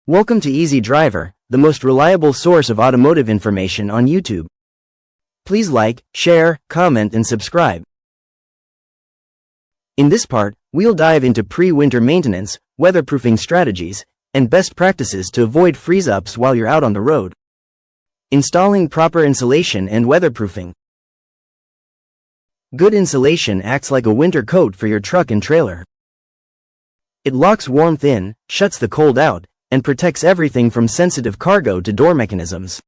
Welcome to Easy Driver, the most reliable source of automotive information on YouTube. Please like, share, comment and subscribe. In this part, we'll dive into pre-winter maintenance, weatherproofing strategies, and best practices to avoid freeze-ups while you're out on the road. Installing proper insulation and weatherproofing. Good insulation acts like a winter coat for your truck and trailer. It locks warmth in, shuts the cold out, and protects everything from sensitive cargo to door mechanisms.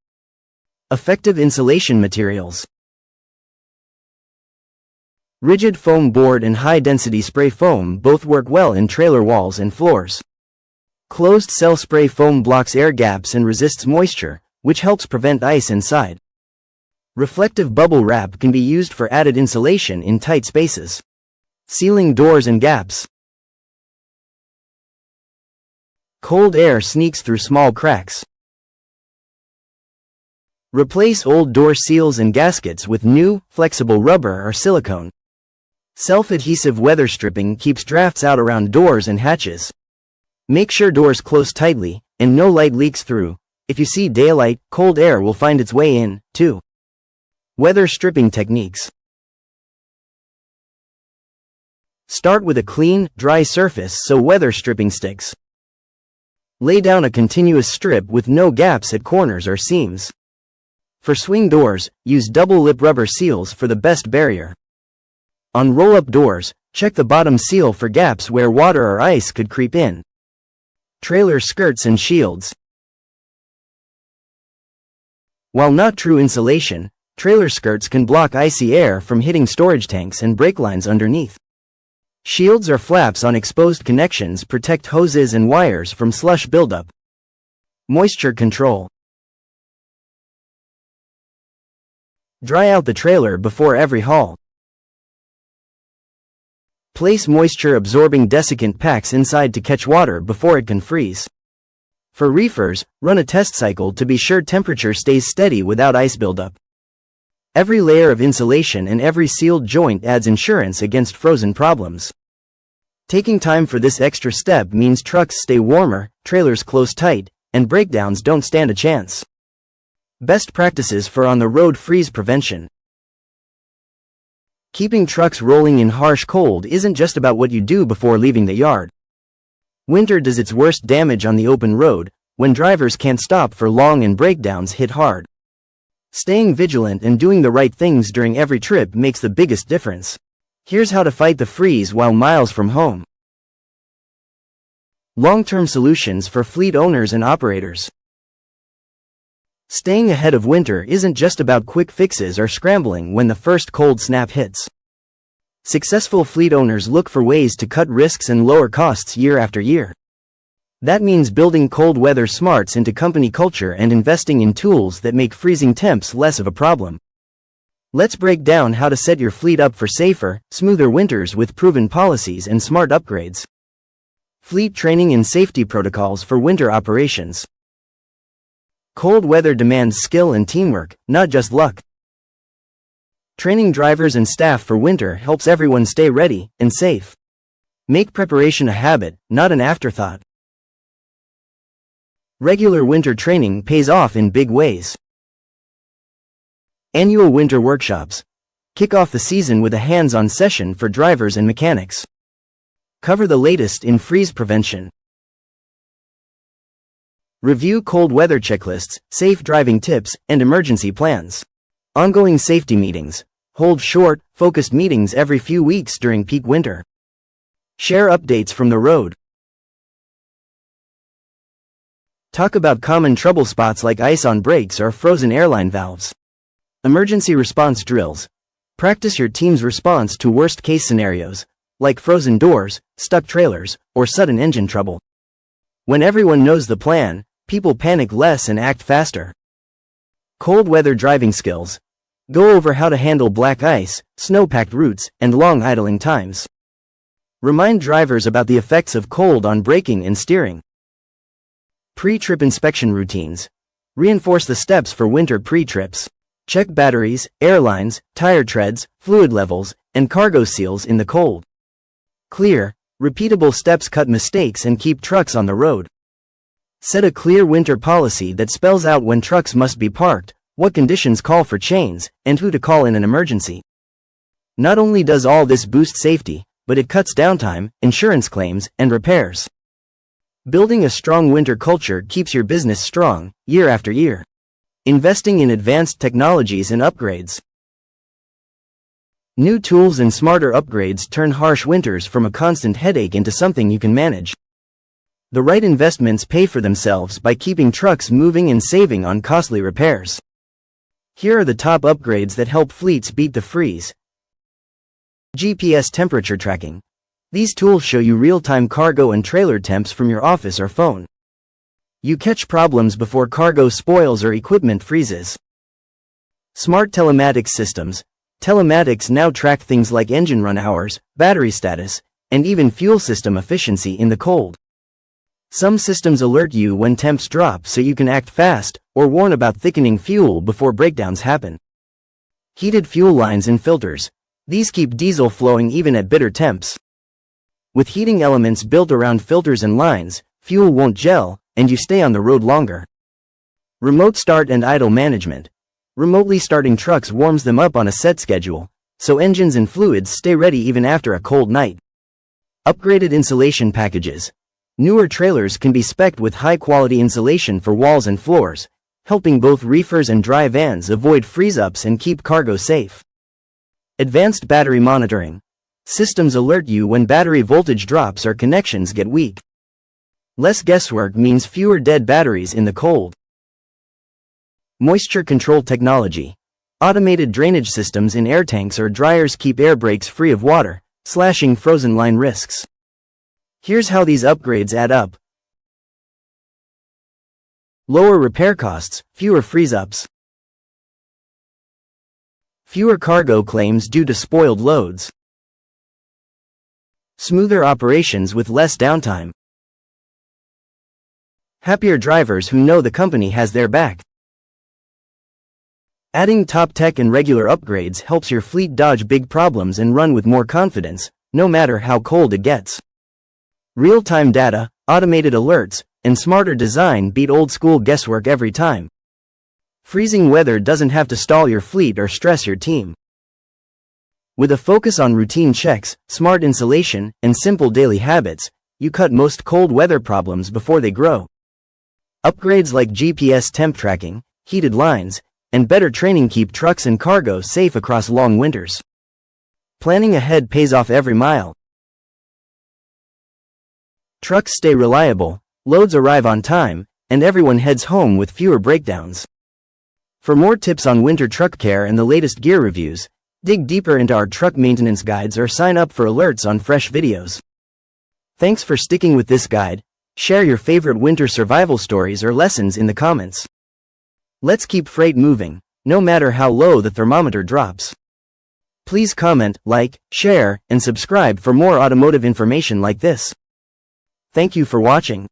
Effective insulation materials. Rigid foam board and high-density spray foam both work well in trailer walls and floors. Closed-cell spray foam blocks air gaps and resists moisture, which helps prevent ice inside. Reflective bubble wrap can be used for added insulation in tight spaces. Sealing doors and gaps. Cold air sneaks through small cracks. Replace old door seals and gaskets with new, flexible rubber or silicone. Self-adhesive weather stripping keeps drafts out around doors and hatches. Make sure doors close tightly, and no light leaks through. If you see daylight, cold air will find its way in, too. Weather stripping techniques. Start with a clean, dry surface so weather stripping sticks. Lay down a continuous strip with no gaps at corners or seams. For swing doors, use double-lip rubber seals for the best barrier. On roll-up doors, check the bottom seal for gaps where water or ice could creep in. Trailer skirts and shields. While not true insulation, trailer skirts can block icy air from hitting storage tanks and brake lines underneath. Shields or flaps on exposed connections protect hoses and wires from slush buildup. Moisture control. Dry out the trailer before every haul. Place moisture-absorbing desiccant packs inside to catch water before it can freeze. For reefers, run a test cycle to be sure temperature stays steady without ice buildup. Every layer of insulation and every sealed joint adds insurance against frozen problems. Taking time for this extra step means trucks stay warmer, trailers close tight, and breakdowns don't stand a chance. Best practices for on-the-road freeze prevention. Keeping trucks rolling in harsh cold isn't just about what you do before leaving the yard. Winter does its worst damage on the open road, when drivers can't stop for long and breakdowns hit hard. Staying vigilant and doing the right things during every trip makes the biggest difference. Here's how to fight the freeze while miles from home. Long-term solutions for fleet owners and operators. Staying ahead of winter isn't just about quick fixes or scrambling when the first cold snap hits. Successful fleet owners look for ways to cut risks and lower costs year after year. That means building cold weather smarts into company culture and investing in tools that make freezing temps less of a problem. Let's break down how to set your fleet up for safer, smoother winters with proven policies and smart upgrades. Fleet training and safety protocols for winter operations. Cold weather demands skill and teamwork, not just luck. Training drivers and staff for winter helps everyone stay ready and safe. Make preparation a habit, not an afterthought. Regular winter training pays off in big ways. Annual winter workshops. Kick off the season with a hands-on session for drivers and mechanics. Cover the latest in freeze prevention. Review cold weather checklists, safe driving tips, and emergency plans. Ongoing safety meetings. Hold short, focused meetings every few weeks during peak winter. Share updates from the road. Talk about common trouble spots like ice on brakes or frozen airline valves. Emergency response drills. Practice your team's response to worst-case scenarios, like frozen doors, stuck trailers, or sudden engine trouble. When everyone knows the plan, people panic less and act faster. Cold weather driving skills. Go over how to handle black ice, snow-packed routes, and long idling times. Remind drivers about the effects of cold on braking and steering. Pre-trip inspection routines. Reinforce the steps for winter pre-trips. Check batteries, airlines, tire treads, fluid levels, and cargo seals in the cold. Clear, repeatable steps cut mistakes and keep trucks on the road. Set a clear winter policy that spells out when trucks must be parked, what conditions call for chains, and who to call in an emergency. Not only does all this boost safety, but it cuts downtime, insurance claims, and repairs. Building a strong winter culture keeps your business strong, year after year. Investing in advanced technologies and upgrades. New tools and smarter upgrades turn harsh winters from a constant headache into something you can manage. The right investments pay for themselves by keeping trucks moving and saving on costly repairs. Here are the top upgrades that help fleets beat the freeze. GPS temperature tracking. These tools show you real-time cargo and trailer temps from your office or phone. You catch problems before cargo spoils or equipment freezes. Smart telematics systems. Telematics now track things like engine run hours, battery status, and even fuel system efficiency in the cold. Some systems alert you when temps drop so you can act fast, or warn about thickening fuel before breakdowns happen. Heated fuel lines and filters. These keep diesel flowing even at bitter temps. With heating elements built around filters and lines, fuel won't gel, and you stay on the road longer. Remote start and idle management. Remotely starting trucks warms them up on a set schedule, so engines and fluids stay ready even after a cold night. Upgraded insulation packages. Newer trailers can be spec'd with high-quality insulation for walls and floors, helping both reefers and dry vans avoid freeze-ups and keep cargo safe. Advanced battery monitoring. Systems alert you when battery voltage drops or connections get weak. Less guesswork means fewer dead batteries in the cold. Moisture control technology. Automated drainage systems in air tanks or dryers keep air brakes free of water, slashing frozen line risks. Here's how these upgrades add up. Lower repair costs, fewer freeze-ups. Fewer cargo claims due to spoiled loads. Smoother operations with less downtime. Happier drivers who know the company has their back. Adding top tech and regular upgrades helps your fleet dodge big problems and run with more confidence, no matter how cold it gets. Real-time data, automated alerts, and smarter design beat old-school guesswork every time. Freezing weather doesn't have to stall your fleet or stress your team. With a focus on routine checks, smart insulation, and simple daily habits, you cut most cold weather problems before they grow. Upgrades like GPS temp tracking, heated lines, and better training keep trucks and cargo safe across long winters. Planning ahead pays off every mile. Trucks stay reliable, loads arrive on time, and everyone heads home with fewer breakdowns. For more tips on winter truck care and the latest gear reviews, dig deeper into our truck maintenance guides or sign up for alerts on fresh videos. Thanks for sticking with this guide. Share your favorite winter survival stories or lessons in the comments. Let's keep freight moving, no matter how low the thermometer drops. Please comment, like, share, and subscribe for more automotive information like this. Thank you for watching.